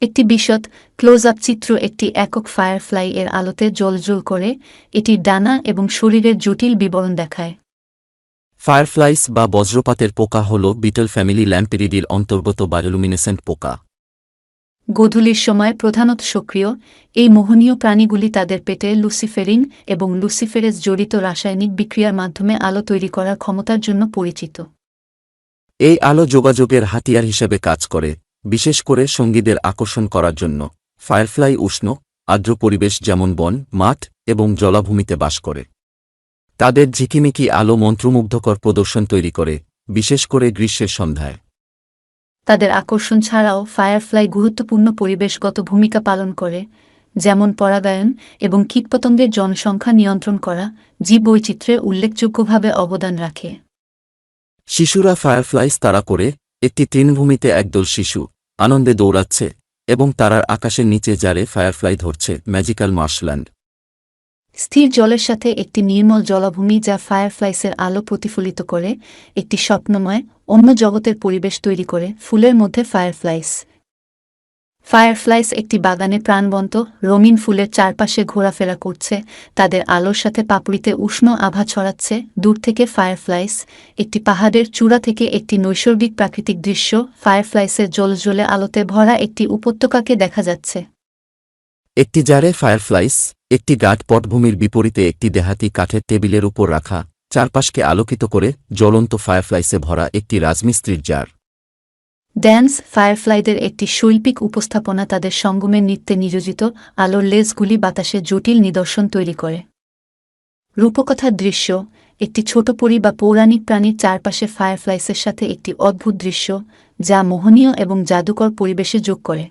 একটি বিশদ close up চিত্র একটি একক ফায়ারফ্লাই এর আলোতে জ্বলজ্বল করে এটির ডানা এবং শরীরের জটিল বিবরণ দেখায়। ফায়ারফ্লাইস বা বজ্রপাতের পোকা হল বিটল ফ্যামিলি ল্যাম্পেরিডির অন্তর্গত বায়োলুমিনেসেন্ট পোকা। গোধূলির সময় প্রধানত সক্রিয়, এই মোহনীয় প্রাণীগুলি তাদের পেটে লুসিফেরিন এবং লুসিফেরেজ জড়িত রাসায়নিক বিক্রিয়ার মাধ্যমে আলো তৈরি করার ক্ষমতার জন্য পরিচিত। এই আলো যোগাযোগের হাতিয়ার হিসেবে কাজ করে, বিশেষ করে সঙ্গীদের আকর্ষণ করার জন্য। ফায়ারফ্লাই উষ্ণ, আর্দ্র পরিবেশ যেমন বন, মাঠ এবং জলাভূমিতে বাস করে। তাদের ঝিকিমিকি আলো মন্ত্রমুগ্ধকর প্রদর্শন তৈরি করে, বিশেষ করে গ্রীষ্মের সন্ধ্যায়। তাদের আকর্ষণ ছাড়াও ফায়ারফ্লাই গুরুত্বপূর্ণ পরিবেশগত ভূমিকা পালন করে, যেমন পরাগায়ন এবং কীটপতঙ্গের জনসংখ্যা নিয়ন্ত্রণ করা, জীববৈচিত্র্যে উল্লেখযোগ্যভাবে অবদান রাখে। শিশুরা ফায়ারফ্লাইস তাড়া করে, একটি তৃণভূমিতে একদল শিশু আনন্দে দৌড়াচ্ছে এবং তারার আকাশের নিচে জারে ফায়ারফ্লাই ধরছে। ম্যাজিক্যাল মার্শল্যান্ড। স্থির জলের সাথে একটি নির্মল জলাভূমি যা ফায়ারফ্লাইসের আলো প্রতিফলিত করে, একটি স্বপ্নময় অন্য জগতের পরিবেশ তৈরি করে। ফুলের মধ্যে ফায়ারফ্লাইস। ফায়ারফ্লাইস একটি বাগানে প্রাণবন্ত রঙিন ফুলের চারপাশে ঘোরাফেরা করছে, তাদের আলোর সাথে পাপড়িতে উষ্ণ আভা ছড়াচ্ছে। দূর থেকে ফায়ারফ্লাইস, একটি পাহাড়ের চূড়া থেকে একটি নৈসর্গিক প্রাকৃতিক দৃশ্য। ফায়ারফ্লাইসের জ্বলজ্বলে আলোতে ভরা একটি উপত্যকাকে দেখা যাচ্ছে। একটি জারে ফায়ারফ্লাইস, একটি গাঢ় পটভূমির বিপরীতে একটি দেহাতি কাঠের টেবিলের উপর রাখা, চারপাশকে আলোকিত করে জ্বলন্ত ফায়ারফ্লাইসে ভরা একটি রাজমিস্ত্রির জার। ড্যান্স ফায়ারফ্লাইদের একটি শৈল্পিক উপস্থাপনা, তাদের সঙ্গমের নৃত্যে নিয়োজিত আলোর লেজগুলি বাতাসে জটিল নিদর্শন তৈরি করে। রূপকথার দৃশ্য, একটি ছোট পরী বা পৌরাণিক প্রাণীর চারপাশে ফায়ারফ্লাইসের সাথে একটি অদ্ভুত দৃশ্য, যা মোহনীয় এবং জাদুকর পরিবেশে যোগ করে।